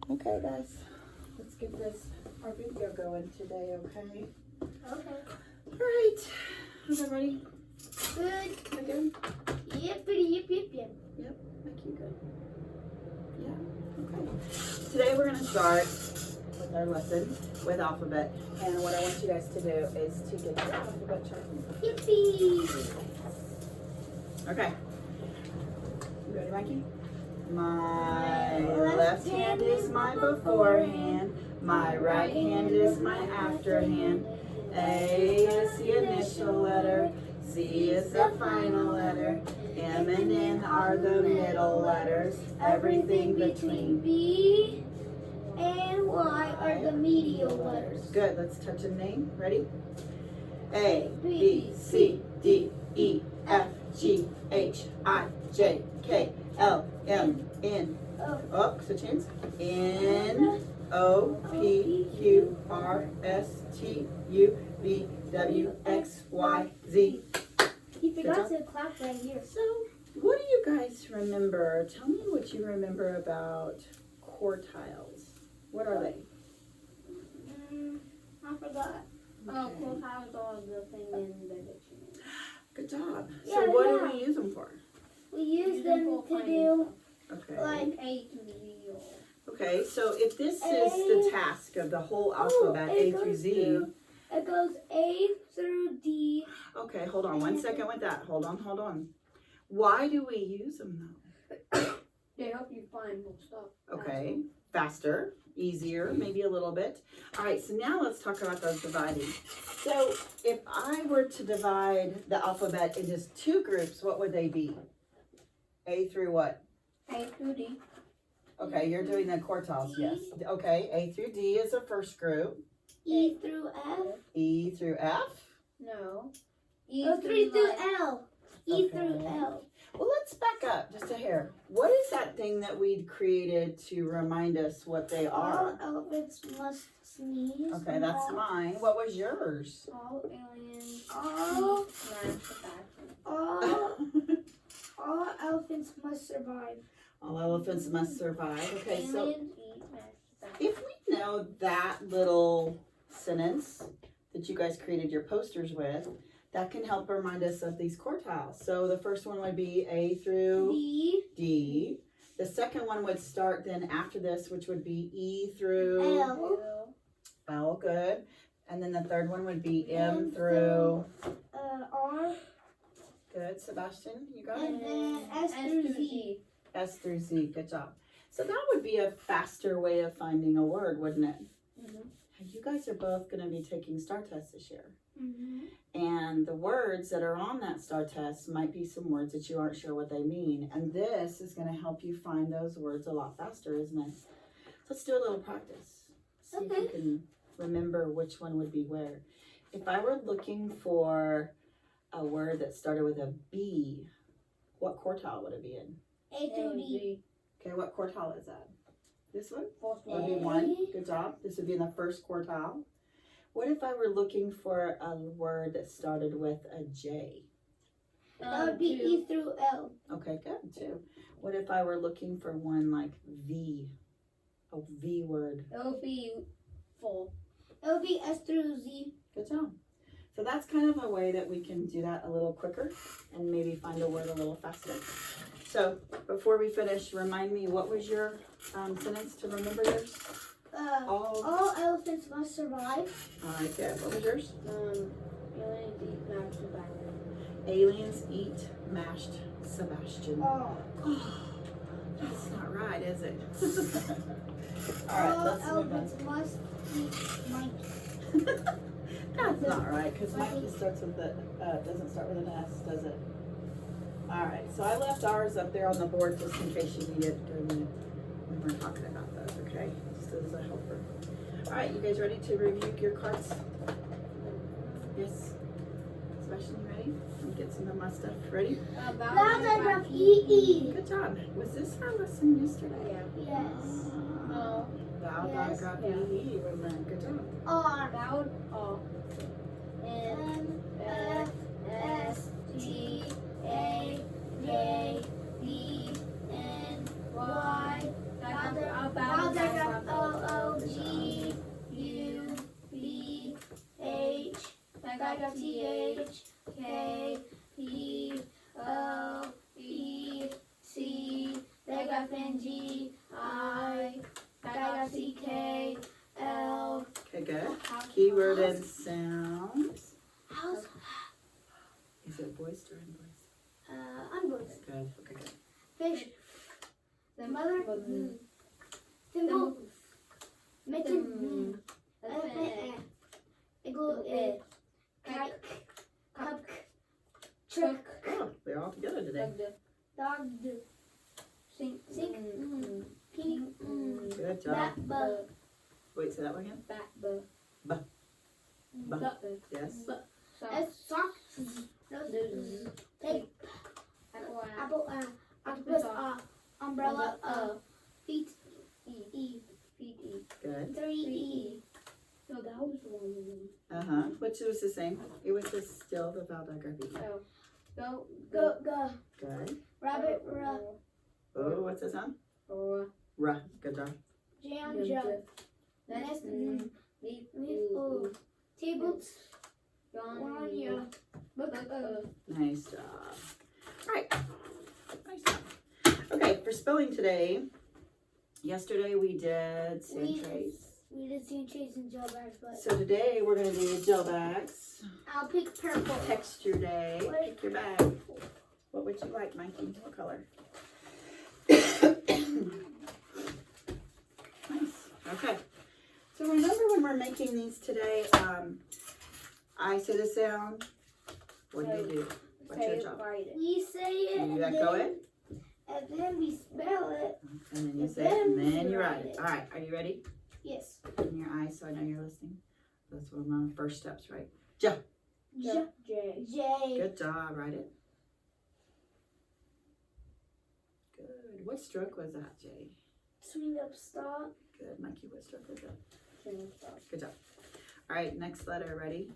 Okay, guys, let's get our video going today, okay? Okay. All right. How's everybody? Good. Again? Yippity yip yip yip. Yep, make you good. Yeah, okay. Today we're going to start with our lesson with alphabet. And what I want you guys to do is to get your alphabet chart. Yippee. Okay. You ready, Mikey? My left hand is my beforehand. My right hand is my afterhand. A is the initial letter. C is the final letter. M and N are the middle letters. Everything between B and Y are the medial letters. Good. Let's touch a name. Ready? A, B, C, D, E, F, G, H, I, J, K, L, M, N. Oh, switch hands. N, O, P, Q, R, S, T, U, V, W, X, Y, Z. You forgot to clap right here. So, what do you guys remember? Tell me what you remember about quartiles. What are they? I forgot. Okay. Quartiles are the thing in the dictionary. Good job. Yeah, So, what yeah. do we use them for? We use them to do Okay. like A to Z. Okay, so if this is the task of the whole alphabet, A through Z. It goes A through D. Okay, hold on 1 second with that. Hold on. Why do we use them though? They help you find more stuff. Okay, faster, easier, maybe a little bit. All right, so now let's talk about those dividing. So if I were to divide the alphabet into two groups, what would they be? A through what? A through D. Okay, you're doing the quartiles, yes. Okay, A through D is the first group. E through F. E through F. No. E through L. E through L. Well, let's back up just a hair. What is that thing that we created to remind us what they are? All elephants must sneeze. Okay, that's mine. What was yours? All aliens. All elephants must survive. All elephants must survive. Okay, so Aliens eat mashed if we know that little sentence that you guys created your posters with, that can help remind us of these quartiles. So the first one would be A through D. The second one would start then after this, which would be E through L. L, good. And then the third one would be M through R. Good. Sebastian, you got it? And then S through Z. S through Z, good job. So that would be a faster way of finding a word, wouldn't it? Mm-hmm. You guys are both going to be taking STAR tests this year. Mm-hmm. And the words that are on that STAR test might be some words that you aren't sure what they mean. And this is going to help you find those words a lot faster, isn't it? Let's do a little practice. See if you can remember which one would be where. If I were looking for a word that started with a B, what quartile would it be in? A through D. Okay, what quartile is that? This one? Fourth Would be one. Good job. This would be in the first quartile. What if I were looking for a word that started with a J? That would be E through L. Okay, good. Two. What if I were looking for one like V? A V word. It would be 4. It would be S through Z. Good job. So that's kind of a way that we can do that a little quicker and maybe find a word a little faster. So before we finish, remind me, what was your sentence to remember yours? All elephants must survive. All right, good. What was yours? Aliens eat mashed Sebastian. Aliens eat mashed Sebastian. Oh. That's not right, is it? All right, let's move on. Elephants must eat Mikey. That's not right, because Mikey starts with the, doesn't start with an S, does it? All right, so I left ours up there on the board just in case you need it during when we're talking about those, okay? Just as a helper. All right, you guys ready to review your cards? Yes. Sebastian, you ready? Let me get some of my stuff ready. Vowel digraph E. Good job. Was this our lesson yesterday? Yes. Vowel Yes. digraph E, wasn't it? Good job. R. Vowel R. N. F. S. T. A. J. B. N. Y. Vowel digraph got TH, K, P, L, E, C. They got NG, I got CK, L. Okay, good. Keyword and sounds. House. Is it voiced or unvoiced? Unvoiced. Good. Okay, good. Fish. The mother. Thimble. Mitten. Elephant. Igloo. Kite. Cup. Truck. Oh, they're all together today. Dog. Sink. Pink. Good job. Bat. Wait, say that one again. Ba. Yes. Sock. Tape. Apple. Octopus. Umbrella. Feet. E. Good. 3E. No, that was the one. Which was the same. It was just still the vowel digraphy. Go. Good. Rabbit. Oh, what's the sound? Ruh. Good job. Jam. Nest. Tables. Book. Nice job. All right. Nice job. Okay, for spelling today, yesterday we did sand trays. We did sand trays and gel bags, but So today we're going to do gel bags. I'll pick purple. Texture day. What? Pick your bag. What would you like, Mikey? What color? Nice. Okay. So remember when we're making these today, I say the sound. What do you do? What's your job? We say it, You echo it, and then we spell it. and then you And say it, and then then we you write write it. it. All right. Are you ready? Yes. Open your eyes so I know you're listening. That's one of my first steps, right? J. J. Good job. Write it. Good. What stroke was that, Jay? Swing up, stop. Good. Mikey, what stroke was that? Good job. All right. Next letter. Ready?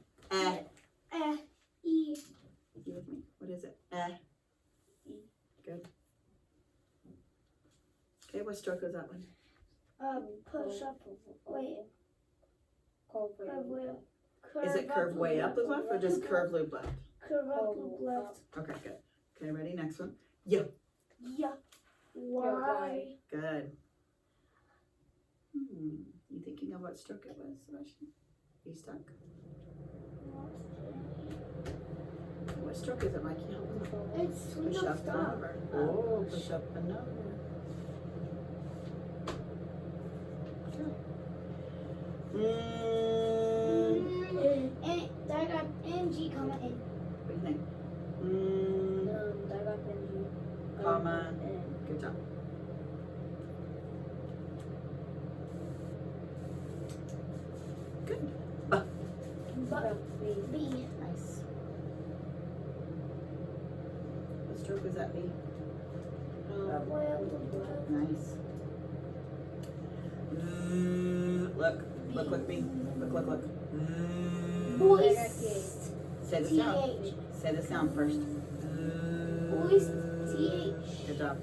E. You with me? What is it? Good. Okay. What stroke was that one? Push up. Wait. Curve way up. Is it curve way up loop left or just curve loop left? Curve up, loop left. Okay. Good. Okay. Ready? Next one. Yeah. Yeah. Y. Good. You thinking of what stroke it was, Sebastian? Are you stuck? What stroke is it, Mikey? It's swing Push up, up and stop. over. Oh, push up and over. And I got NG, comma, N. What do you think? Comma. Good job. Good. B. Nice. What stroke was that, B? Way up, loop left. Nice. Look with me. Look. Voice. Say the sound. TH. Say the sound first. Voice. TH. Good job.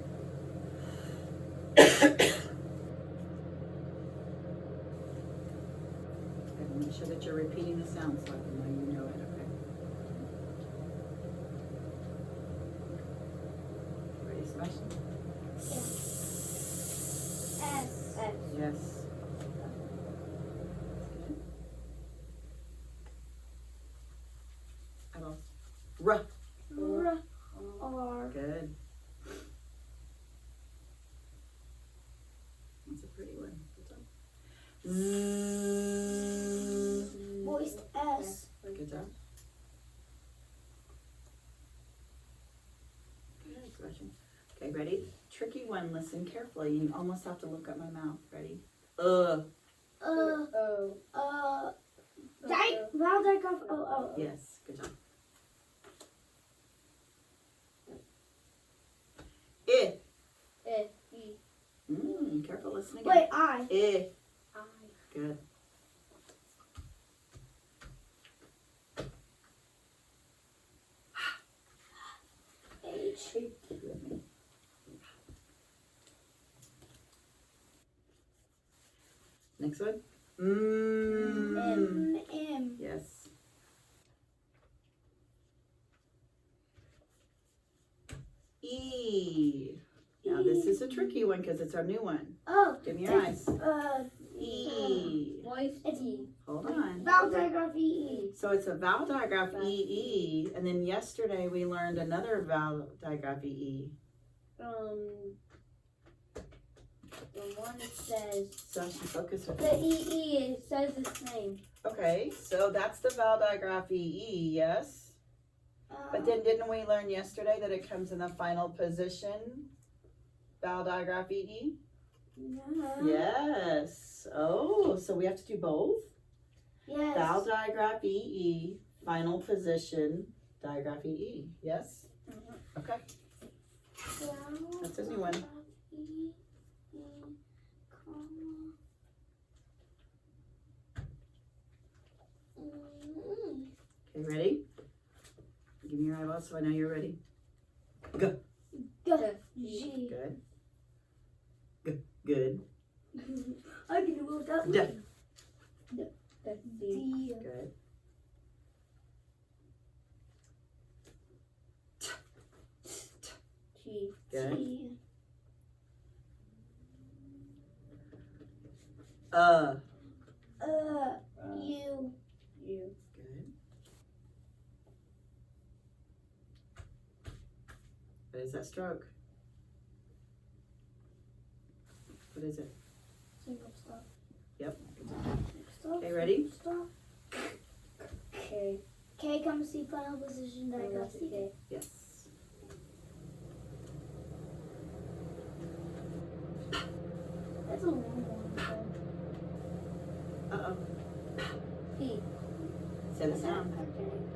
Okay, make sure that you're repeating the sound so I can know you know it, okay? Ready, Sebastian? S. Yes. R. R. Good. That's a pretty one. Good job. Voiced S. Good job. Good, Sebastian. Okay, ready? Tricky one. Listen carefully. You almost have to look at my mouth. Ready? Vowel digraph. Oh. Yes. Good job. Careful. Listen again. Wait, I. Good. H. Keep with me. Next one. M. Yes. This is a tricky one because it's our new one. Oh. Give me your eyes. E. E. It's E. Hold on. Vowel digraph E. So it's a vowel digraph EE, and then yesterday we learned another vowel digraph EE. The one that says So focus with the EE says its name. Okay, so that's the vowel digraph EE, yes? But then didn't we learn yesterday that it comes in the final position? Vowel digraph EE? Yes. Oh, so we have to do both? Yes. Vowel digraph EE, final position, digraph EE. Yes? Okay. That's a new one. Okay, ready? Give me your eyeballs so I know you're ready. Go. G. Good. Good. I can do it that D. way. D. Good. G. Good. T. U. Good. What is that stroke? What is it? Single stop. Yep. Stop. Okay, ready? Stop. K. K comes C final position digraph C. Yes. That's a long one. Uh-oh. P. Say the sound.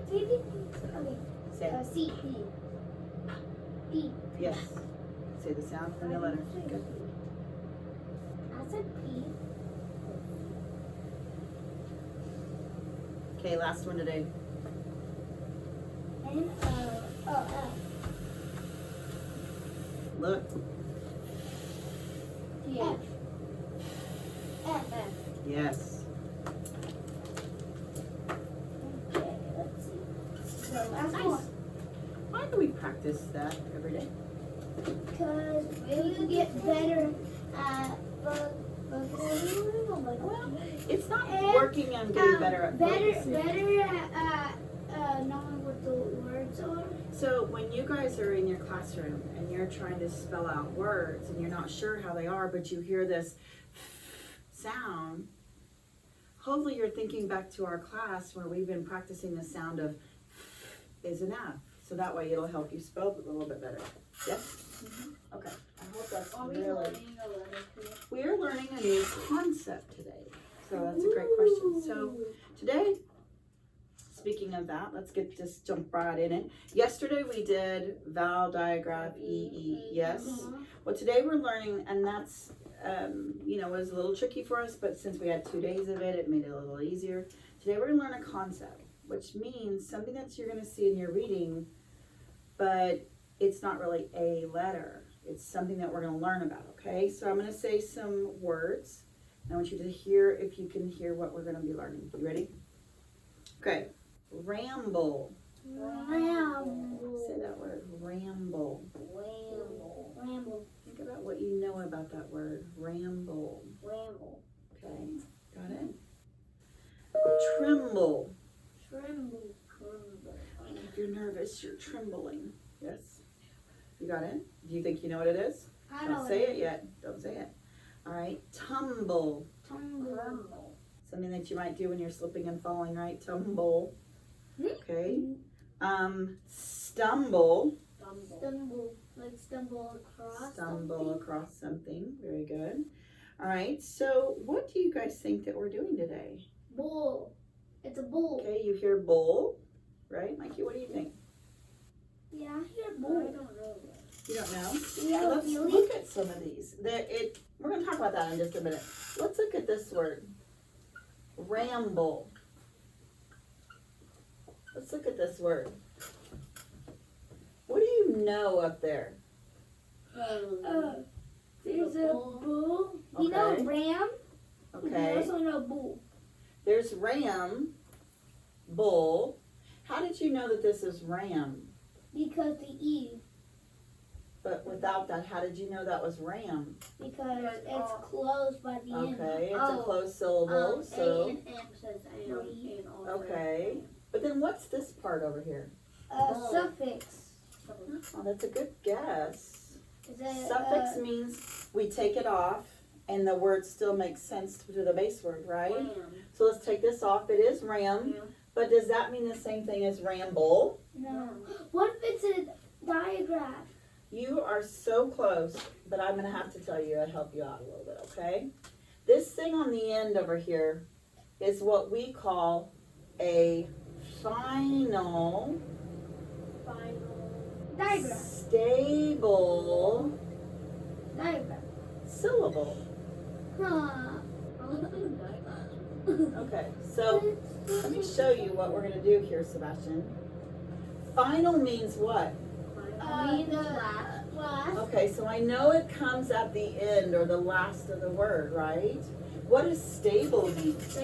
Okay. Say it. C. P. P. Yes. Say the sound from the letter. Good. I said P. Okay, last one today. N. F. Look. T. F. F. Yes. Okay, let's see. So last Nice. one. Why do we practice that every day? Because we get better at Well, it's not And, working on getting better at focusing. better at knowing what the words are. So when you guys are in your classroom and you're trying to spell out words and you're not sure how they are, but you hear this sound, hopefully you're thinking back to our class where we've been practicing the sound of is an F. So that way it'll help you spell it a little bit better. Yes? Okay. I hope that's really... We're learning a new concept today. So that's a great question. So today, speaking of that, let's just jump right in it. Yesterday we did vowel digraph EE, yes? Well, today we're learning, and that's, was a little tricky for us, but since we had 2 days of it, it made it a little easier. Today we're gonna learn a concept, which means something that you're gonna see in your reading, but it's not really a letter. It's something that we're gonna learn about, okay? So I'm gonna say some words, and I want you to hear if you can hear what we're gonna be learning. You ready? Okay. Ramble. Ramble. Say that word. Ramble. Ramble. Think about what you know about that word. Ramble. Ramble. Okay. Got it? Tremble. Tremble. If you're nervous, you're trembling. Yes? You got it? Do you think you know what it is? I know Don't say it yet. Don't say it. All right. Tumble. Tumble. Something that you might do when you're slipping and falling, right? Tumble. Okay. Stumble. Stumble. Like stumble across. Stumble across something. Very good. All right. So what do you guys think that we're doing today? Bull. It's a bull. Okay. You hear bull, right? Mikey, what do you think? Yeah, I hear bull. You don't know? Yeah, Let's really? look at some of these. We're going to talk about that in just a minute. Let's look at this word. Ramble. Let's look at this word. What do you know up there? There's a bull. You know Okay. ram? Okay. You also know bull. There's ram, bull. How did you know that this is ram? Because the E. But without that, how did you know that was ram? Because it's closed by the end. Okay, it's a closed syllable, so. A and M says am and also. Okay, but then what's this part over here? Suffix. Oh, that's a good guess. Is it, Suffix means we take it off and the word still makes sense to the base word, right? Ram. So let's take this off. It is ram, Yeah. but does that mean the same thing as ramble? No. What if it's a diagram? You are so close, but I'm gonna have to tell you, I help you out a little bit, okay? This thing on the end over here is what we call a final Diagram. stable Diagram. syllable. Huh. Okay, so let me show you what we're gonna do here, Sebastian. Final means what? Last. Okay, so I know it comes at the end or the last of the word, right? What does stable mean? It's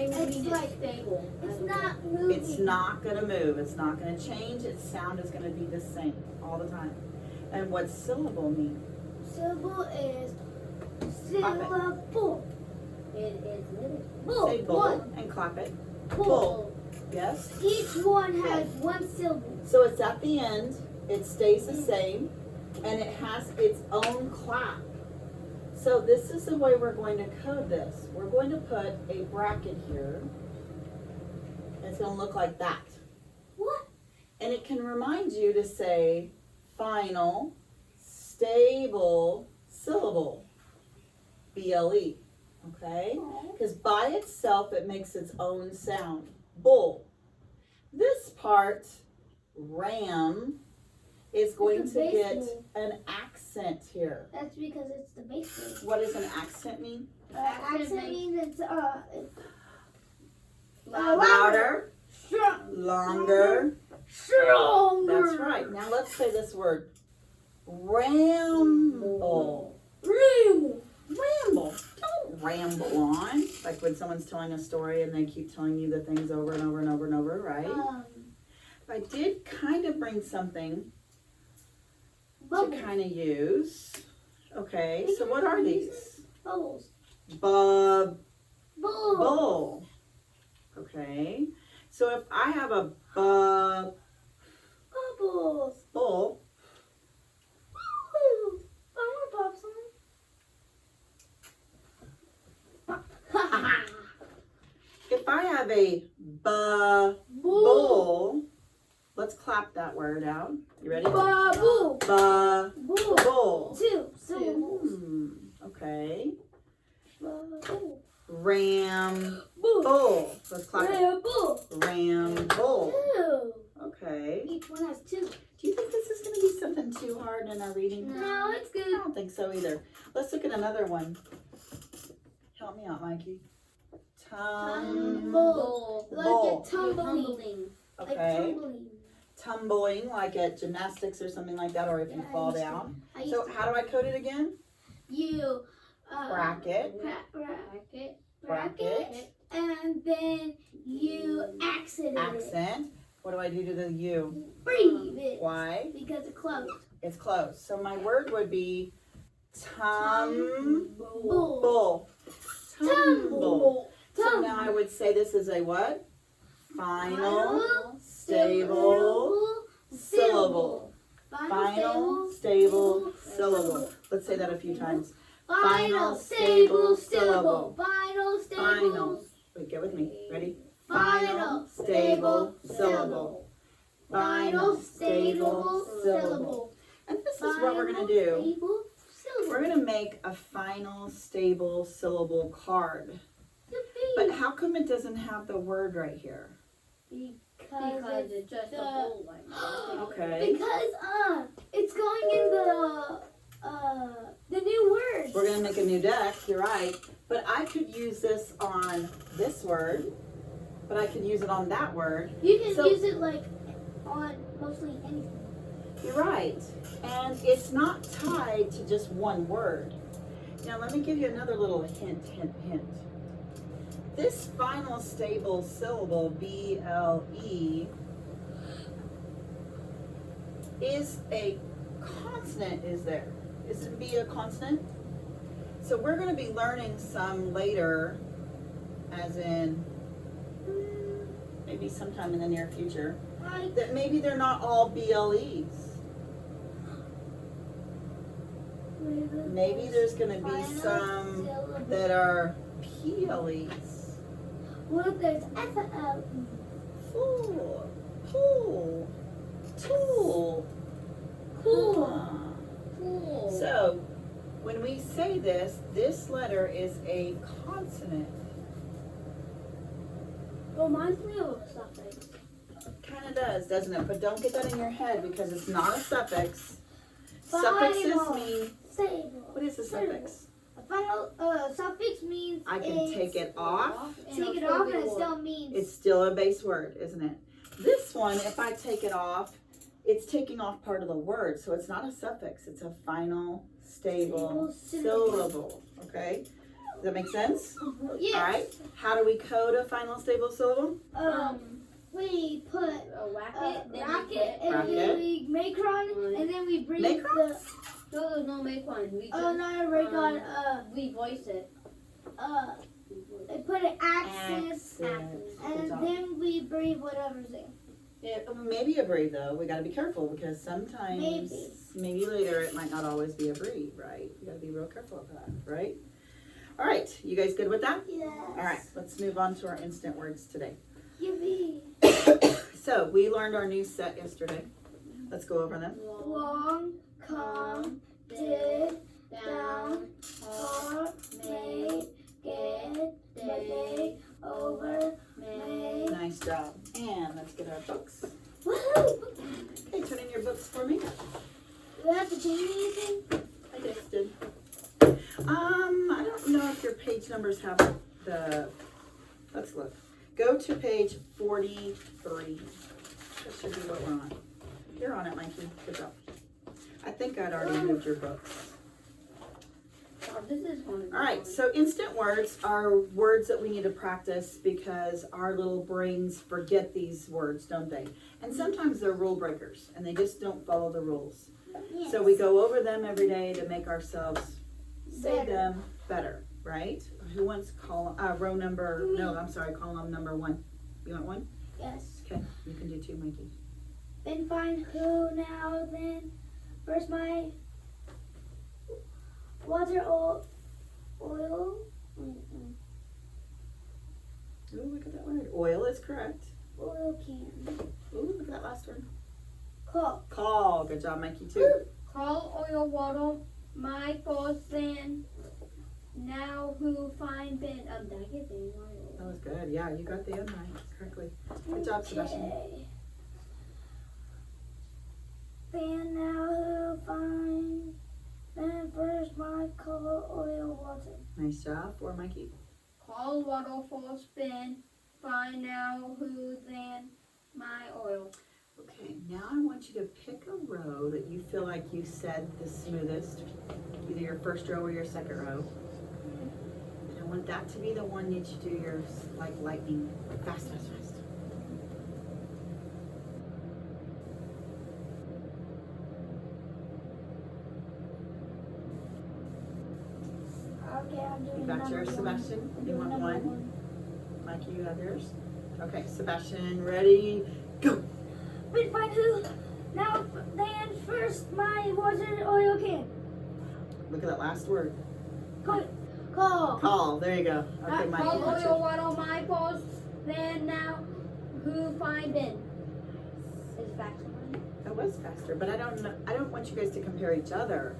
like stable. it's not moving. It's not gonna move, it's not gonna change, its sound is gonna be the same all the time. And what syllable mean? Syllable is syllable. It is little. Bull. Say bull One. and clap it. Bull. Yes? Each one has one syllable. So it's at the end, it stays the same, and it has its own clap. So this is the way we're going to code this. We're going to put a bracket here. It's gonna look like that. What? And it can remind you to say final, stable, syllable. BLE, okay? Because by itself, it makes its own sound. Bull. This part, ram, is going It's to a get base an accent here. That's because it's the base word. What does an accent mean? Accent means it's Louder, strong, longer. stronger. That's right. Now let's say this word. Ramble. Ramble. Ramble. Don't ramble on. Like when someone's telling a story and they keep telling you the things over and over and over and over, right? I did kind of bring something to Bubbles. kind of use. Okay, so what are these? Bubbles. Bub, Bull. bull. Okay, so if I have a bub, Bubbles. bull, Woo. I want to pop some. if I have a bull, let's clap that word out. You ready? Bull. Bull. Bull. Two syllables. Okay. Bull. Ram, Bull. bull. Let's clap it. Bull. Ram, bull. Two. Okay. Each one has two. Do you think this is going to be something too hard in our reading? No, it's I good. don't think so either. Let's look at another one. Help me out, Mikey. Tumble. Like Bull. a tumbling. Like Okay. tumbling. Tumbling, like at gymnastics or something like that, or if you Yeah, fall I used to- down. I used So to- how do I code it again? You Bracket. bracket, and then you accent it. Accent. What do I do to the U? Breathe it. Why? Because it's closed. It's closed. So my word would be tumble. Bull. Tumble. So Tumble. now I would say this is a what? Final, Final, stable, syllable. Final, stable, syllable. Let's say that a few times. Final, stable, syllable. Final, stable. Final. Wait, get with me. Ready? Final, stable, syllable. Final, stable, syllable. And this is what we're going to do. Stable, syllable. We're going to make a final, stable, syllable card. But how come it doesn't have the word right here? Because it's just a bowl like that. Okay. Because it's going in the new words. We're going to make a new deck, you're right. But I could use this on this word, but I could use it on that word. You can So- use it like on mostly anything. You're right. And it's not tied to just one word. Now let me give you another little hint. This final stable syllable, BLE, is a consonant is there? Isn't B a consonant? So we're going to be learning some later, as in maybe sometime in the near future, that maybe they're not all BLEs. Maybe there's going to be some that are PLEs. What if there's FL? Fool, pool, tool. Cool. Cool. So, when we say this, this letter is a consonant. Reminds me of a suffix. Kind of does, doesn't it? But don't get that in your head because it's not a suffix. Final. Suffixes mean, Stable. what is a suffix? A final suffix means I can take it off. Take it off and it still means. It's still a base word, isn't it? This one, if I take it off, it's taking off part of the word. So it's not a suffix. It's a final, stable syllable. Okay? Does that make sense? Yes. All right. How do we code a final, stable syllable? We put A racket. Then racket we and Racket. then we macron and then we bring Macron? No, there's no make one. We just, not a macron. we voice it. They put an accent Accent. and Good job. then we breathe whatever's there. Yeah, maybe a breathe though. We got to be careful because sometimes, maybe later, it might not always be a breathe, right? You got to be real careful of that, right? All right, you guys good with that? Yes. All right, let's move on to our instant words today. Yippee. So we learned our new set yesterday. Let's go over them. Long, come, did, down, up, made, get, day, over, made. Nice job. And let's get our books. Woohoo! Okay, turn in your books for me. Do we have to change anything? I just did. I don't know if your page numbers have the, let's look. Go to page 43. That should be what we're on. You're on it, Mikey. Good job. I think I'd already moved your books. Oh, this is one. All right, so instant words are words that we need to practice because our little brains forget these words, don't they? And sometimes they're rule breakers and they just don't follow the rules. Yes. So we go over them every day to make ourselves say Better. them better, right? Who wants column, column number 1? You want one? Yes. Okay, you can do 2, Mikey. Then find who now then. First my water oil. Ooh, look at that word. Oil is correct. Oil can. Ooh, look at that last one. Call. Call. Good job, Mikey, too. Call oil water, my then. Now who find bin. Did I get the right? That was good. Yeah, you got the end right correctly. Good job, Sebastian. Okay. Then now who find. Then first my call oil water. Nice job for Mikey. Call water for spin. Find now who then my oil. Okay, now I want you to pick a row that you feel like you said the smoothest, either your first row or your second row. And I want that to be the one that you do your like lightning, fast, fast, fast. Okay, I'm doing You got number yours, one. Sebastian? I'm You doing want number one? Mikey, you have yours? Okay, Sebastian, ready, go! Then find who. Now then first my water oil can. Look at that last word. Call. Call, there you go. Okay, Mikey, Call what's oil yours? water, my post. Then now who find bin. Is faster. That was faster, but I don't want you guys to compare each other.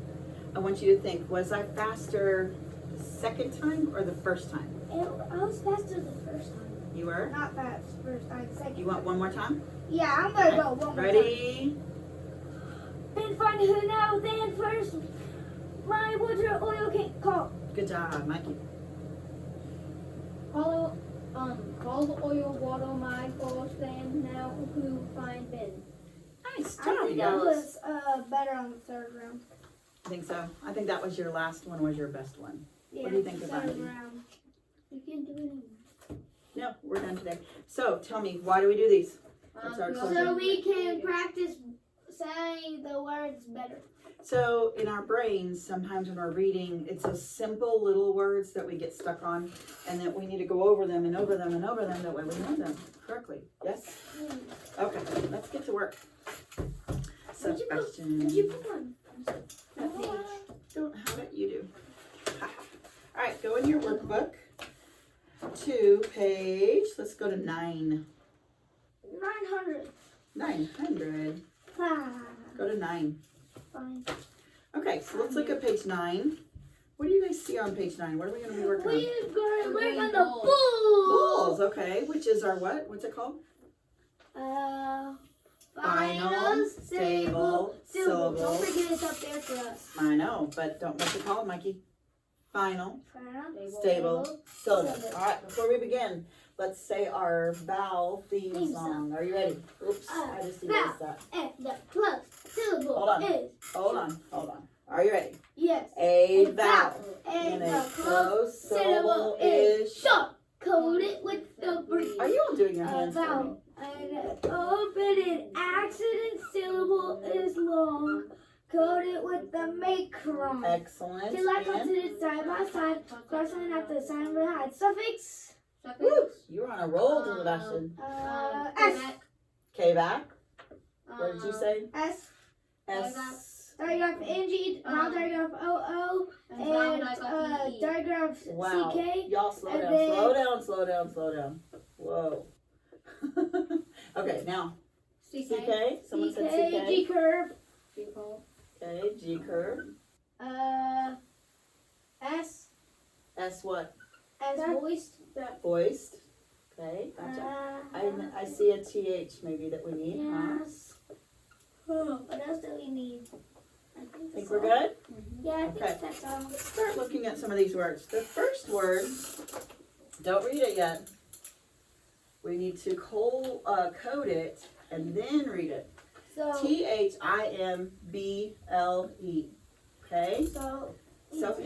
I want you to think, was I faster the second time or the first time? I was faster the first time. You were? Not fast first time, second. You want one more time? Yeah, I'm gonna go one more time. Ready? Then find who now, then first my water oil can. Call. Good job, Mikey. Call oil water, my post. Then now who find bin. Nice I job, think you I guys. was better on the third round. I think so. I think that was your last one was your best one. Yeah, What do you think third about it? round. You can't do it anymore. No, we're done today. So tell me, why do we do these? What's our we closing? So we can practice saying the words better. So in our brains, sometimes when we're reading, it's those simple little words that we get stuck on, and that we need to go over them and over them and over them, that way we know them correctly. Yes? Okay, let's get to work. Did you put Sebastian. one? That page. Don't have it, you do. All right, go in your workbook to page, let's go to 9. 900. 900. Go to 9. Fine. Okay, so let's look at page 9. What do you guys see on page 9? What are we going to be working on? We're going to work on the Bulls, bulls. okay, which is our what? What's it called? Final, stable, syllable. syllable. Don't forget it's up there for us. I know, but don't, what's it called, Mikey? Final, Final, stable, syllable. syllable. All right, before we begin, let's say our vowel theme Theme song. Are you ready? Oops, I just erased that. And the plus syllable Hold on. is. Hold on. Are you ready? Yes. A vowel And in the a closed syllable is short. Coat it with the breeze. Are you all doing your A hands for me? vowel. An open accident syllable is long. Coat it with the macron. Excellent. Till I And consider side by side. Crossing out the sign behind. Suffix. woo, you're on a roll, Sebastian. S. K back. What did you say? S. S. Diagraph NG. Vowel diagraph OO. And diagraph Wow. CK. Y'all slow And down. then- Slow down. Whoa. Okay, now CK. CK. Someone said CK. CK. G curve. Okay, G curve. S. S what? As voiced. Voiced. Okay, gotcha. I see a TH maybe that we need, huh? Yes. What else do we need? I think Think that's we're all. good? Yeah, I think Okay. that's all. Let's start looking at some of these words. The first word, don't read it yet. We need to code it and then read it. So, THIMBLE. Okay? So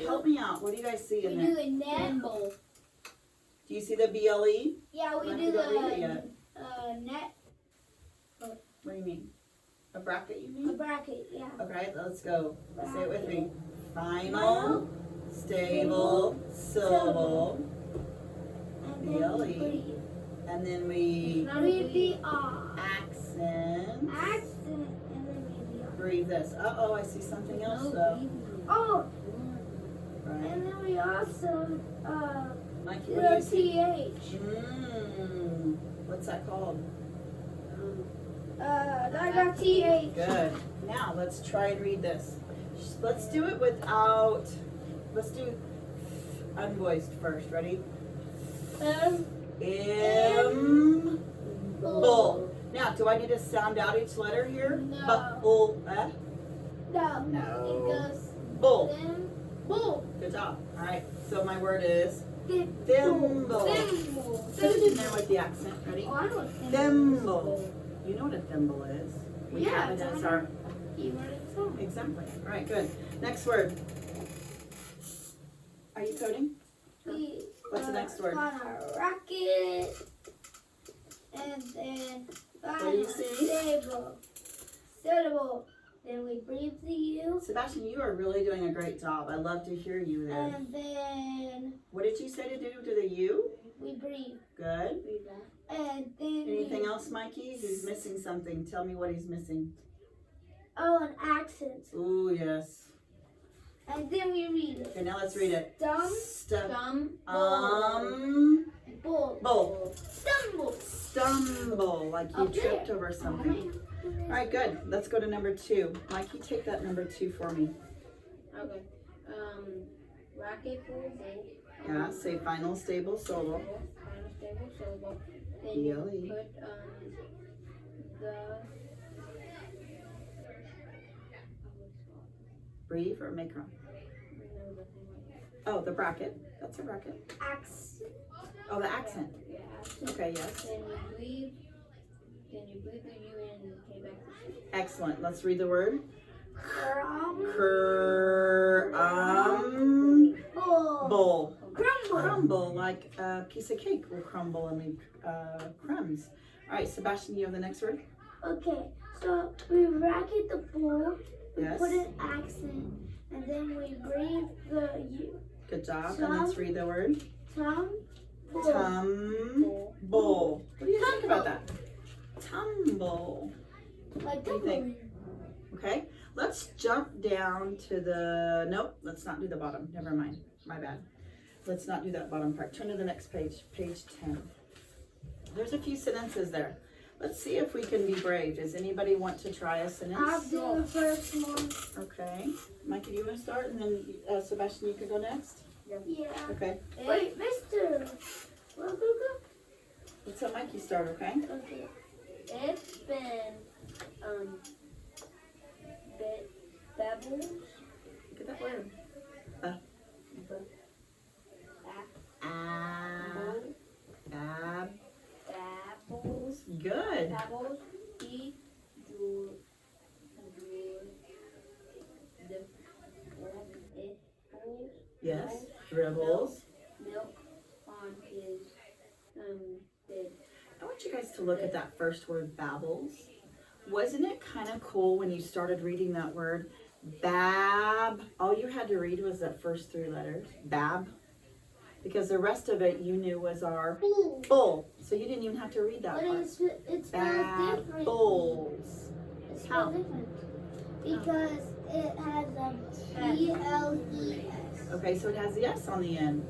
help me out. What do you guys see we in do there? a net. Do you see the BLE? Yeah, we Like do you don't read it the yet. net, What do you mean? A bracket you a mean? bracket, yeah. Okay, let's go. Say it with me. Final, Final, stable, syllable, And then BLE. breathe. and then we Read the R. accent. Accent, and then read the R. Breathe this. Uh-oh, I see something else though. Oh, Right. and then we also, Mikey, do what do a you see? TH. What's that called? Diagraph TH. Good. Now let's try and read this. Let's do it without. Let's do unvoiced first. Ready? Bull. Now, do I need to sound out each letter here? No. Bull. No. No. It goes Bull. then bull. Good job. All right. So my word is Thimble. thimble. Thimble. Put it in there with the accent. Ready? Oh, I know what Thimble. You know what a thimble is? We Yeah, have it it's as on our. Keyword itself. Exactly. All right. Good. Next word. Are you coding? We, What's the next word? On a rocket. And then What do you see? stable. Syllable. Then we breathe the U. Sebastian, you are really doing a great job. I love to hear you there. And then What did you say to do to the U? we breathe. Good. And then Anything we, else, Mikey? He's missing something. Tell me what he's missing. Oh, an accent. Ooh, yes. And then we read it. Okay, now let's read it. Dumb. Bull. Bull. Stumble. Stumble, like you Up there. tripped over something. All right, good. Let's go to number 2. Mikey, take that number 2 for me. Okay. Racket full bull. Yeah, say final, stable, solo. Final stable syllable. Then you BLE. put the Brief or macron? Oh, the bracket. That's a bracket. Accent. Oh, the accent. Yeah, accent. Okay, yes. Then you breathe the U in and came back to Excellent. Let's read the word. Bull. Bull. Crumble. Crumble, like a piece of cake will crumble and make crumbs. All right, Sebastian, you have the next word? Okay, so we racket the bull, we Yes. put an accent, and then we breathe the Good job. And let's read the word. tum. Tumble. What do you think about that? Tumble. Like What do you think? Okay. Let's jump down to the, nope, let's not do the bottom. Never mind. My bad. Let's not do that bottom part. Turn to the next page, page 10. There's a few sentences there. Let's see if we can be brave. Does anybody want to try a I'll sentence? do the first one. Okay. Mikey, do you want to start? And then Sebastian, you can go next? Yeah. Okay. Wait, Mister. Well, go. Let's have Mikey start, okay? Okay. It's been Bevels. Look at that word. Babbles. Good. Babbles. Yes. Dribbles. Milk on his bed. I want you guys to look at that first word, babbles. Wasn't it kind of cool when you started reading that word? Bab. All you had to read was the first three letters. Bab. Because the rest of it you knew was our bull. So you didn't even have to read that But part. it's spelled different. Babbles. It's How? spelled different. Because it has E-L-E-S. Okay, so it has the S on the end.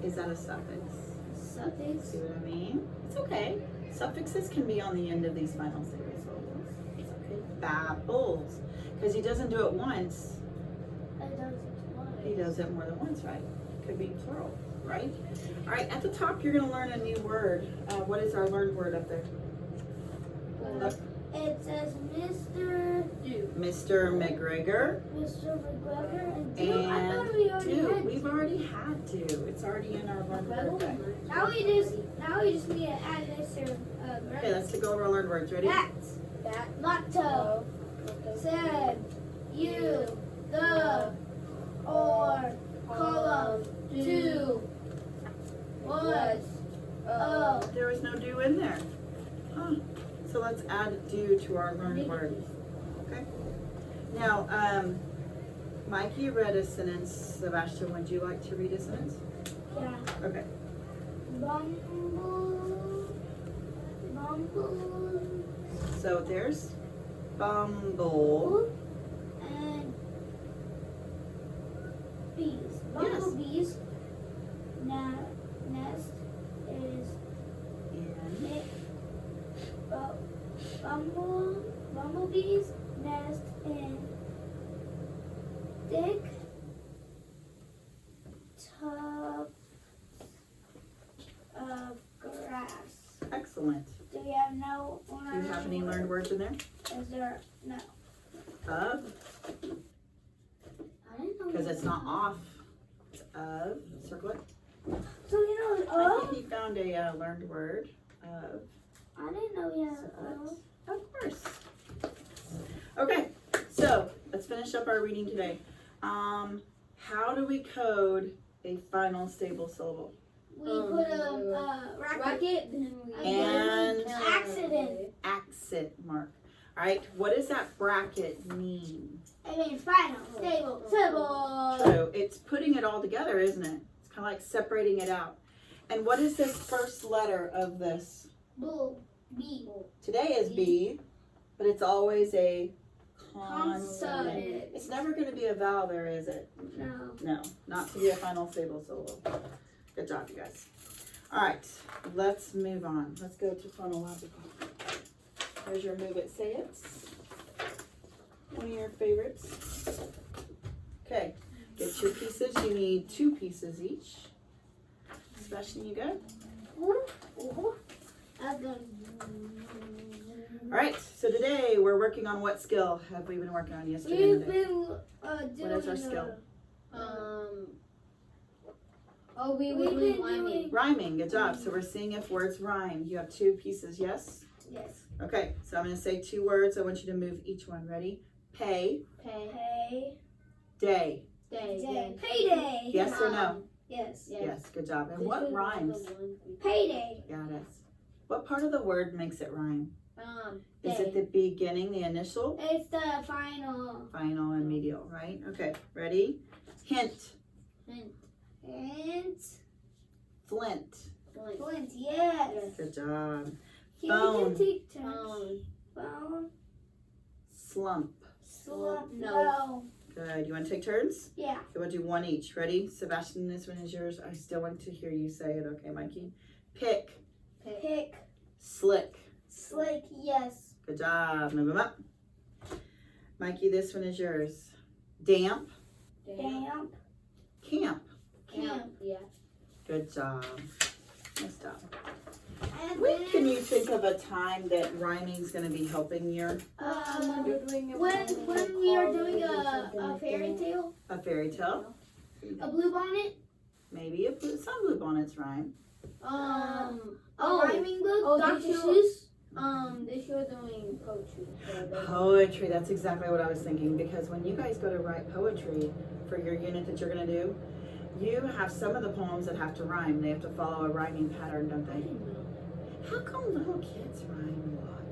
Is that a suffix? Suffix. See what I mean? It's okay. Suffixes can be on the end of these final stable syllables. It's okay. Babbles. Because he doesn't do it once. It does it twice. He does it more than once, right? Could be plural, right? All right, at the top, you're going to learn a new word. What is our learned word up there? Look. It says Mr. Mr. McGregor McGregor and do. I and thought we already do. had. We've already had to. It's already in our learned word book. Now we just need to add Mr. Okay, let's go over our learned words. Ready? Bat. Motto. Said. You. The. Or. Column. To. Was. There was no do in there. Huh. So let's add do to our learned word. Okay. Now, Mikey read a sentence. Sebastian, would you like to read a sentence? Yeah. Okay. Bumble. So there's bumble. And bees. Yes. Bumblebees. Nest is In. it. Bumblebees nest in thick tufts of grass. Excellent. Do you have no? Do you have any learned words in there? Is there no? Of, I didn't know. because it's not off. It's of. Circle it. So you know I of? think he found a learned word. Of. I didn't know you had Circle of. it. Of course. Okay, so let's finish up our reading today. How do we code a final stable syllable? We put a Racket. Then we And accident. accent mark. All right, what does that bracket mean? I mean final stable syllable. So it's putting it all together, isn't it? It's kind of like separating it out. And what is this first letter of this? Bull. B. Today is B, but it's always a consonant. Consonant. It's never going to be a vowel there, is it? No. No, not to be a final stable syllable. Good job, you guys. All right, let's move on. Let's go to phonological. There's your move it, say it. One of your favorites. Okay, get your pieces. You need 2 pieces each. Sebastian, you good? All right, so today we're working on what skill have we been working on yesterday? We've and today? been doing. What is our skill? We've been doing. Rhyming, good job. So we're seeing if words rhyme. You have 2 pieces, yes? Yes. Okay, so I'm going to say 2 words. I want you to move each one. Ready? Pay, Pay. day. Day. Payday. Yes or no? Yes. Yes, good job. And what rhymes? Payday. Got it. What part of the word makes it rhyme? Is it the beginning, the initial? It's the final. Final and medial, right? Okay, ready? Hint. Hint. And Flint. Flint. Flint, yes. Good job. Here Phone. we can take turns. Phone. Phone. Slump. Slump. No. No. Good. You want to take turns? Yeah. Okay, we'll do one each. Ready? Sebastian, this one is yours. I still want to hear you say it. Okay, Mikey? Pick. Pick. Slick. Slick, yes. Good job. Move them up. Mikey, this one is yours. Damp. Damp. Camp. Camp. Yeah. Good job. Nice job. And When can you think of a time that rhyming's going to be helping you? when we are doing a fairy tale, A fairy tale? a blue bonnet, Maybe some blue bonnets rhyme. a Oh. rhyming book, Oh, Dr. this Seuss. This year doing poetry. So that's- Poetry, that's exactly what I was thinking, because when you guys go to write poetry for your unit that you're going to do, you have some of the poems that have to rhyme. They have to follow a rhyming pattern, don't I they? didn't know. How come little kids rhyme a lot?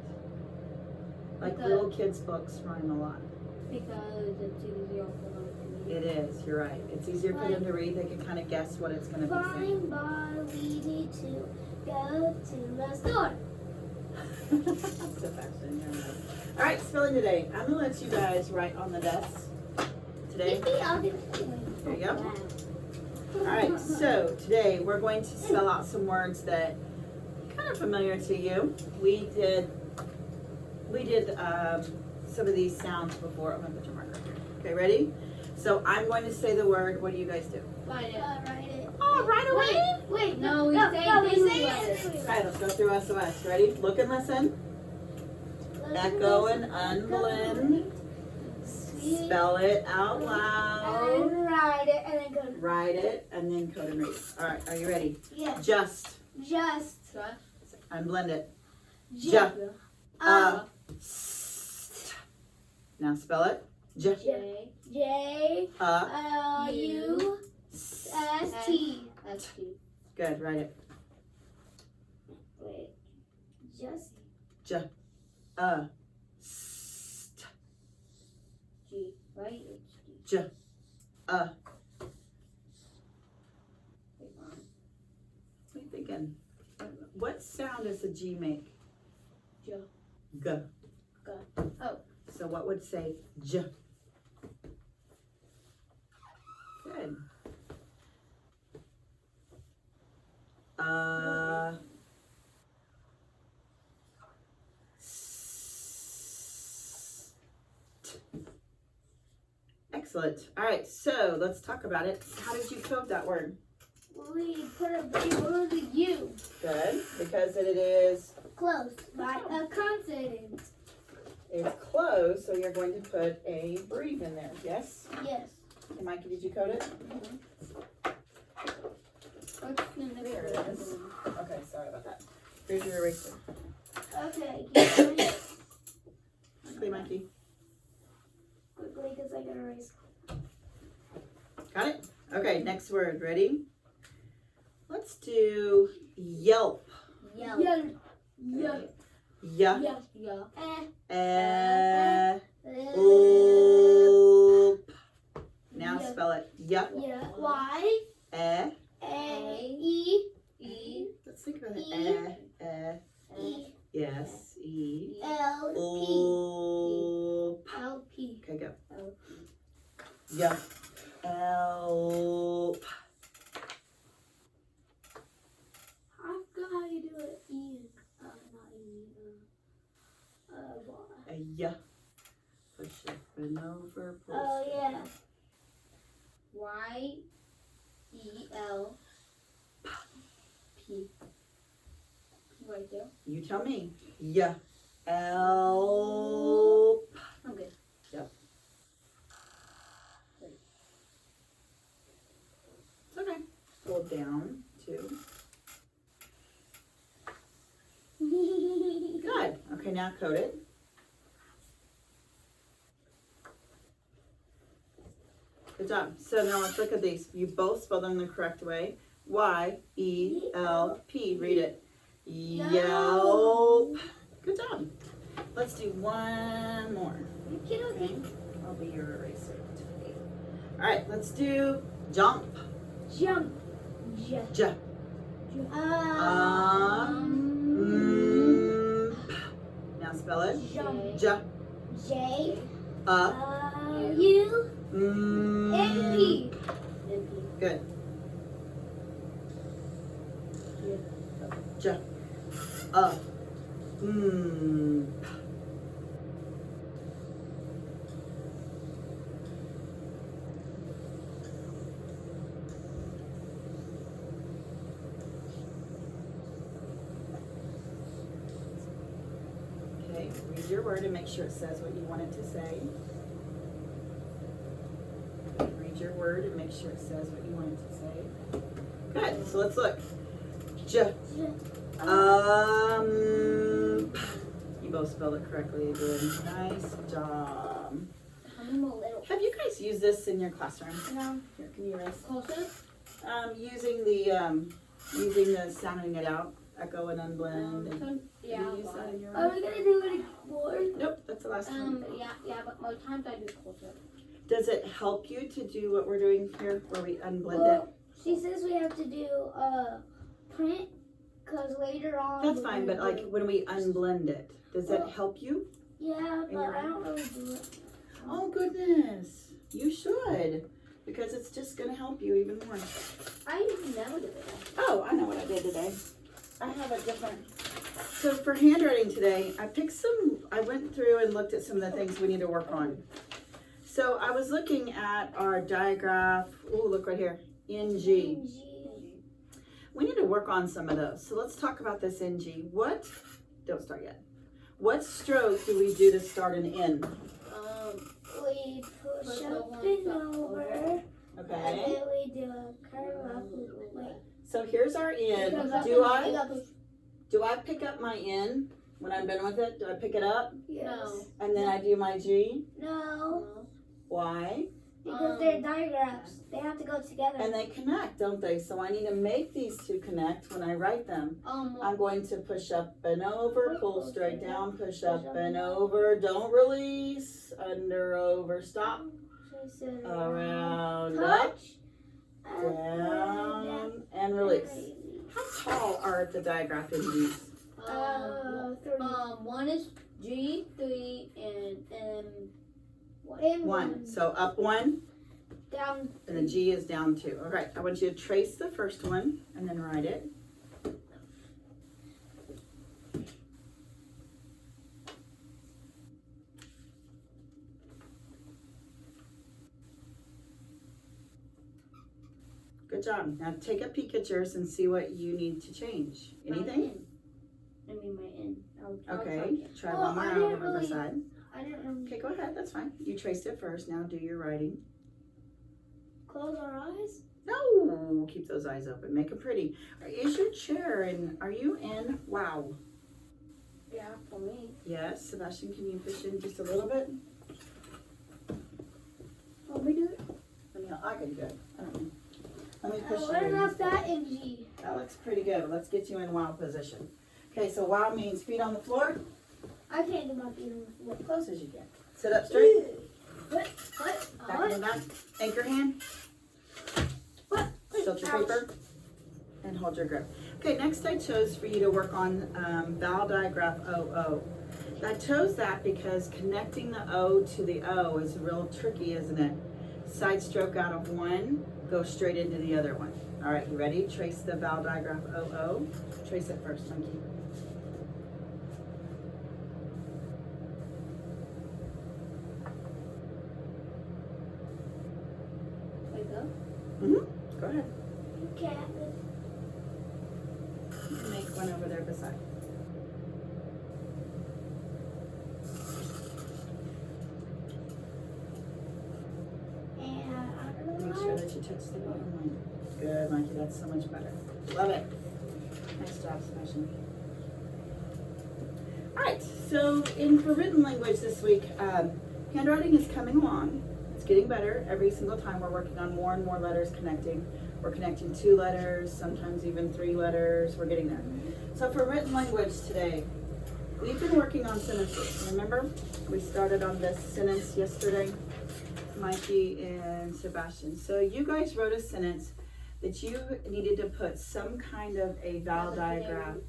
Like Because- little kids' books rhyme a lot. Because it's easier for them to read. It is, you're right. It's easier for them to read. They can kind of guess what it's going to be saying. Fine bar, we need to go to the store. Sebastian, you're right. All right, spelling today. I'm going to let you guys write on the desk today. Maybe I'll do it. There you go. All right, so today we're going to spell out some words that are kind of familiar to you. We did some of these sounds before. I'm gonna put your marker here. Okay, ready? So I'm going to say the word. What do you guys do? Find it. Write it. Oh, right away. Wait, No, we say we things say like it. All right, let's go through SOS. Ready? Look and listen. Echo and unblend. Spell it out loud. And write it and then go. Write it and then code and read. All right, are you ready? Yes. Just Just. unblend it. Just. St. Now spell it. J. J. J. U. S. T. S. T. Good. Write it. Wait. Just. St. G. Right? It's G. J. Wait, What are you thinking? What sound does a G make? J. G. G. Oh. So what would say J? Good. Excellent. All right, so let's talk about it. How did you code that word? We put a below the U. Good, because it is Close by a consonant. it's closed, so you're going to put a breathe in there. Yes. Yes. And Mikey, did you code it? What's the next There it word? is. Okay, sorry about that. Here's your eraser. Okay. Keep going Quickly, Mikey. quickly because I gotta erase. Got it? Okay, next word. Ready? Let's do yelp. Yelp. Yelp. Yeah. Yelp. Yelp. Oop. Now Yeah. spell it. Yeah. Yeah. Y. Eh. A. E. E. Let's think about it. E. E. Yes. E. L. P. Oop. L. P. Okay, go. L. Yeah. Help. I forgot how you do it. E. Not E. Y. A yeah. Push it. Bend over. Push. Oh yeah. Y. E. L. P. Right there. You tell me. Yeah. Help. I'm good. It's okay. Hold down. 2. Good. Okay, now code it. Good job. So now let's look at these. You both spelled them the correct way. Y-E-L-P. Read it. Yelp. Good job. Let's do one more. Okay, okay. I'll be your eraser today. All right, let's do jump. Jump. J. Now spell it. Jump. J. J. U. M P. Good. J. Okay, read your word and make sure it says what you want it to say. Read your word and make sure it says what you want it to say. Good, so let's look. J. You both spelled it correctly again. Nice job. I'm a little Have you guys used this in your classroom? No. Here, can you erase? closer. Using the sounding it out, echo and unblend. And Yeah. Have you used that in your Are room? we gonna do it more? Nope, that's the last one. Yeah, but most times I do closer. Does it help you to do what we're doing here, where we unblend it? Well, she says we have to do print, cause later on. That's we're fine, gonna but like do- when we unblend it, does that help you? Yeah, in but your I don't really do it. Oh goodness, you should, because it's just gonna help you even more. I never do it. Oh, I know what I did today. I have a different. So for handwriting today, I went through and looked at some of the things we need to work on. So I was looking at our diagraph. Oh, look right here, NG. We need to work on some of those. So let's talk about this NG. Don't start yet. What stroke do we do to start an N? We push Push up over, and up, over, and Okay. then we do a curve up. Wait. So here's our N. Do I pick up my N when I'm done with it? Do I pick it up Yes. and then I do my G? No, Why? because they're diagrams. They have to go together. And they connect, don't they? So I need to make these two connect when I write them. I'm going to push up and over, pull straight down, push up and over, don't release, under, over, stop, She said, around, up, touch, and down, and release. How tall are the digraph NGs? 3. One is G, 3, and M. And One. So up one, down. and the G is down two. All right, I want you to trace the first one and then write it. Good job. Now take a peek at yours and see what you need to change. Anything? My N. Okay, try Well, one more I out didn't over the really- side. I didn't know. Okay, go ahead, that's fine. You traced it first, now do your writing. Close our eyes. No, keep those eyes open, make it pretty. Is your chair in, are you in wow? Yeah, for me. Yes, Sebastian, can you push in just a little bit? Want me to do it? I can do it, I don't know. Let me push What you in. about that in G? That looks pretty good, let's get you in wow position. Okay, so wow means feet on the floor, I can't do my feet on the floor. close as you can. Sit up straight, What? back in the back, anchor hand, What? tilt your Ouch. paper, and hold your grip. Okay, next I chose for you to work on vowel digraph OO. I chose that because connecting the O to the O is real tricky, isn't it? Side stroke out of one, go straight into the other one. All right, you ready? Trace the vowel digraph OO. Trace it first, Monkey. Wake up. Go ahead. You can't. You can make one over there beside. And I don't Make know. sure that you touch the bottom line. Good, Mikey, that's so much better. Love it. Nice job, Sebastian. All right, so for written language this week, handwriting is coming along. It's getting better. Every single time we're working on more and more letters connecting. We're connecting 2 letters, sometimes even 3 letters. We're getting there. So for written language today, we've been working on sentences. Remember, we started on this sentence yesterday, Mikey and Sebastian. So you guys wrote a sentence that you needed to put some kind of a vowel diagram.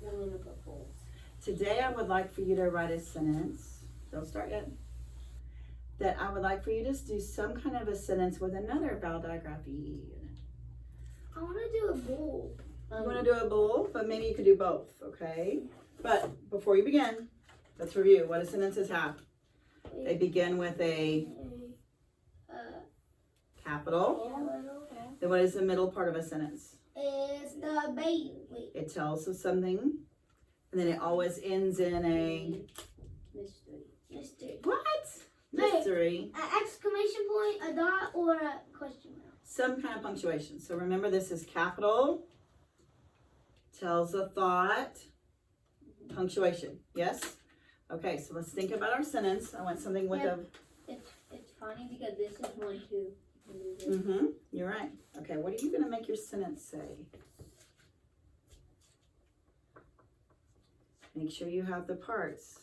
Today I would like for you to write a sentence. Don't start yet. That I would like for you to do some kind of a sentence with another vowel digraph in it. I want to do a bull. You want to do a bull, but maybe you could do both, okay? But before you begin, let's review what do sentences have. They begin with a capital. Then what is the middle part of a sentence? Is the baby. It tells us something, and then it always ends in a Mystery. what? Mystery. An exclamation point, a dot, or a question mark. Some kind of punctuation. So remember, this is capital. Tells a thought. Punctuation. Yes? Okay, so let's think about our sentence. I want something with a... It's funny because this is one too. Mm-hmm. You're right. Okay, what are you going to make your sentence say? Make sure you have the parts.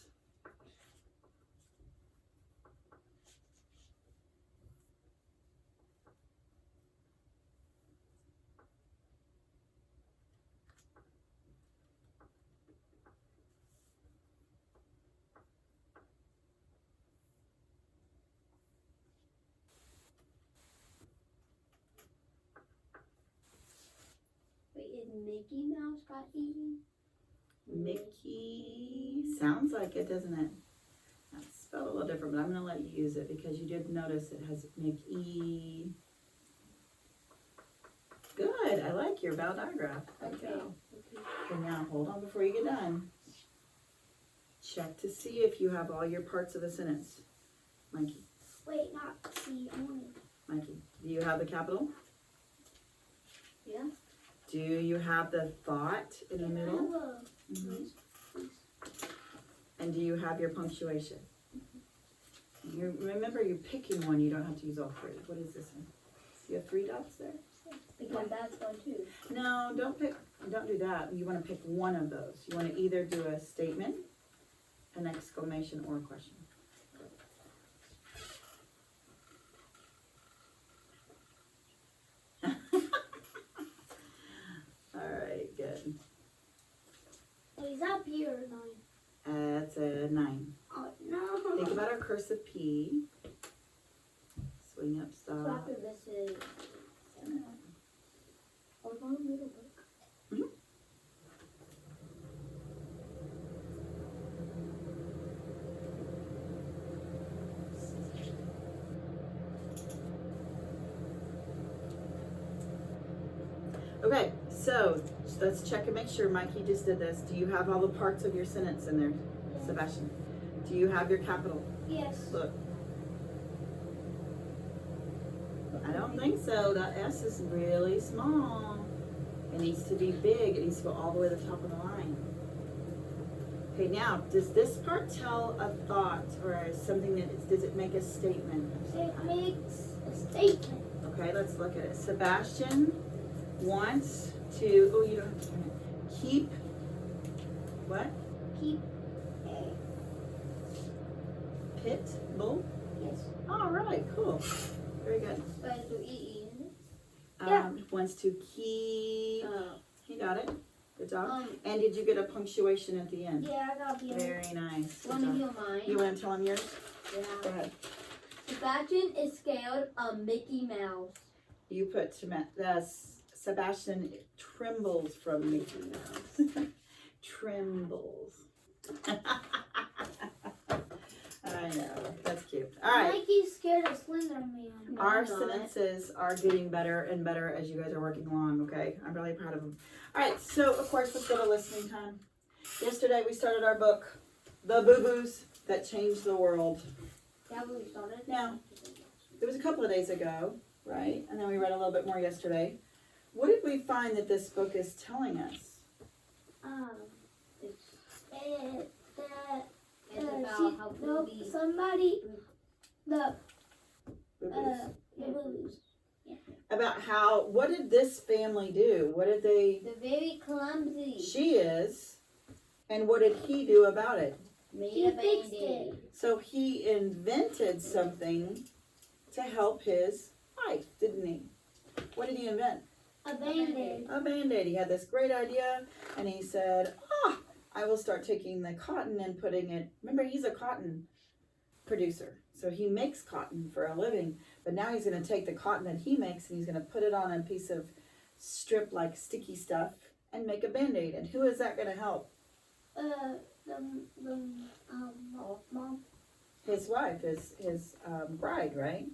Wait, is Mickey Mouse got eaten? Mickey. Sounds like it, doesn't it? It's spelled a little different, but I'm going to let you use it because you did notice it has Mickey. Good. I like your vowel digraph. Good go. Okay, now hold on before you get done. Check to see if you have all your parts of a sentence. Mikey. Wait, not C. I want Mikey. Do you have the capital? Yeah. Do you have the thought in the middle? to. And do you have your punctuation? You remember, you're picking one. You don't have to use all three. What is this one? You have 3 dots there? Because that's one too. No, don't do that. You want to pick one of those. You want to either do a statement, an exclamation, or a question. All right, good. Is that P or 9? That's a 9. Oh, no. Think about our cursive P. Swing up, So stop. after this is 7. Or one middle book. Okay, so let's check and make sure. Mikey just did this. Do you have all the parts of your sentence in there, Sebastian? Do you have your capital? Yes. Look. I don't think so. That S is really small. It needs to be big. It needs to go all the way to the top of the line. Okay, now, does this part tell a thought or something does it make a statement? It makes a statement. Okay, let's look at it. Sebastian wants to, oh, you don't have to turn it. Keep, what? Keep a. Pit bull? Yes. All right, cool. Very good. But do E in it? Yeah. Wants to keep, he got it. Good job. Um, And did you get a punctuation at the end? Yeah, I got the other. Very nice. Good One of job. your mine. You want to tell him yours? Go Yeah. ahead. Sebastian is scared of Mickey Mouse. You put Sebastian trembles from Mickey Mouse. Trembles. I know. That's cute. All right. Mikey's scared of Slender Man. No, Our I'm not. sentences are getting better and better as you guys are working along, okay? I'm really proud of them. All right, so of course, let's go to listening time. Yesterday, we started our book, The Boo-Boos That Changed the World. Yeah, we started. Yeah. It was a couple of days ago, right? And then we read a little bit more yesterday. What did we find that this book is telling us? It's It's about how boobies. somebody, the Boo-Boos. boobies. About how, what did this family do? What did they, They're very clumsy. she is, and what did he do about it? Made a fixed Band-Aid. So he invented something to help his wife, didn't he? What did he invent? A Band-Aid. A Band-Aid. He had this great idea, and he said, I will start taking the cotton and putting it, remember he's a cotton producer, so he makes cotton for a living, but now he's going to take the cotton that he makes and he's going to put it on a piece of strip like sticky stuff and make a Band-Aid. And who is that going to help? Mom. His wife, his bride, right?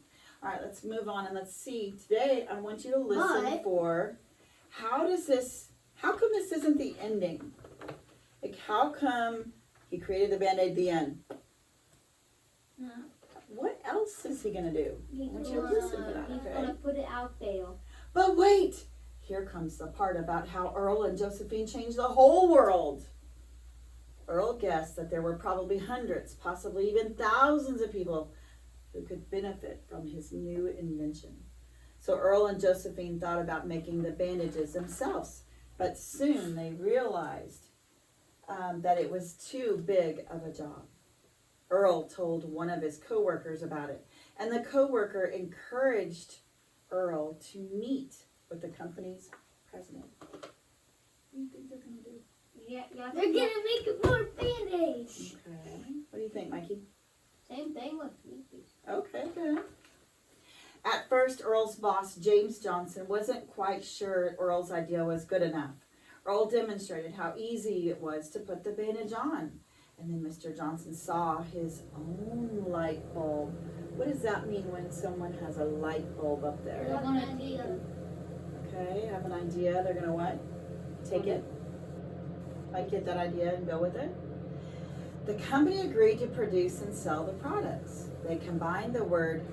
All right, let's move on and let's see. Today, I want you to listen But- for how come this isn't the ending? Like, how come he created the Band-Aid the end? What else is he going to do? I want you to listen to that, He's okay? gonna put it out there. But wait! Here comes the part about how Earl and Josephine changed the whole world. Earl guessed that there were probably hundreds, possibly even thousands of people who could benefit from his new invention. So Earl and Josephine thought about making the bandages themselves, but soon they realized that it was too big of a job. Earl told one of his co-workers about it, and the co-worker encouraged Earl to meet with the company's president. What do you think they're going to do? Yeah, They're gonna make more Band-Aids. Okay. What do you think, Mikey? Same thing with Sneaky. Okay, good. At first, Earl's boss, James Johnson, wasn't quite sure Earl's idea was good enough. Earl demonstrated how easy it was to put the bandage on. And then Mr. Johnson saw his own light bulb. What does that mean when someone has a light bulb up there? They're gonna take it. Okay, have an idea. They're going to what? Take it? Like, get that idea and go with it? The company agreed to produce and sell the products. They combined the word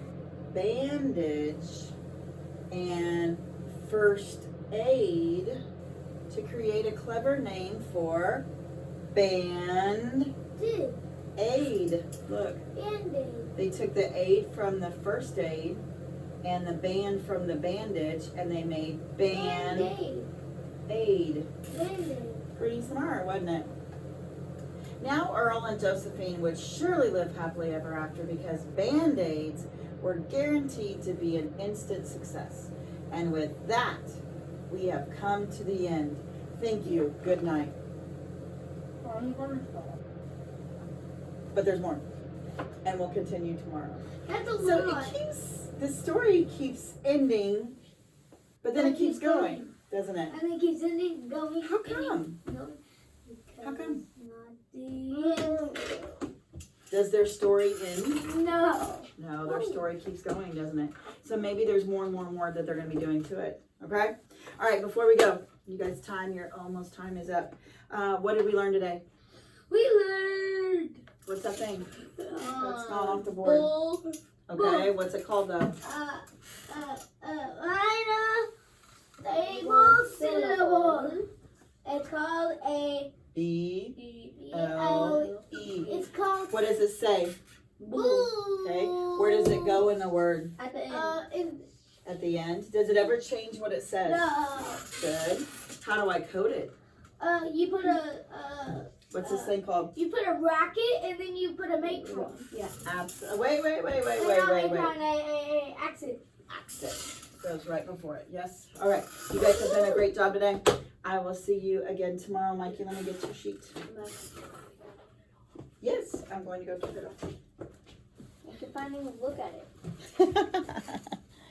bandage and first aid to create a clever name for Band-Aid. Look, Band-Aid. they took the aid from the first aid and the band from the bandage, and they made Band-Aid. Band-Aid. Pretty smart, wasn't it? Now Earl and Josephine would surely live happily ever after because Band-Aids were guaranteed to be an instant success. And with that, we have come to the end. Thank you. Good night. But there's more. And we'll continue tomorrow. That's a So lot. the story keeps ending, but then it keeps going, doesn't it? And it keeps ending, going. How come? No. How come? Not the Does their story end? end. No. No, their story keeps going, doesn't it? So maybe there's more and more and more that they're going to be doing to it. Okay? All right, before we go, you guys, time is up. What did we learn today? We learned. What's that thing? That's gone off the board. Bull. Okay, what's it called though? Line of stable syllable. It's called a B-L-E. It's called What does it say? bull. Okay, where does it go in the word? At the end. At the end? Does it ever change what it says? No. Good. How do I code it? You put a What's this thing called? you put a racket and then you put a macron. Yeah. Wait. A accent. Accent goes right before it. Yes. All right. You guys have done a great job today. I will see you again tomorrow. Mikey, let me get your sheet. Yes, I'm going to go check it I can finally look at it. out.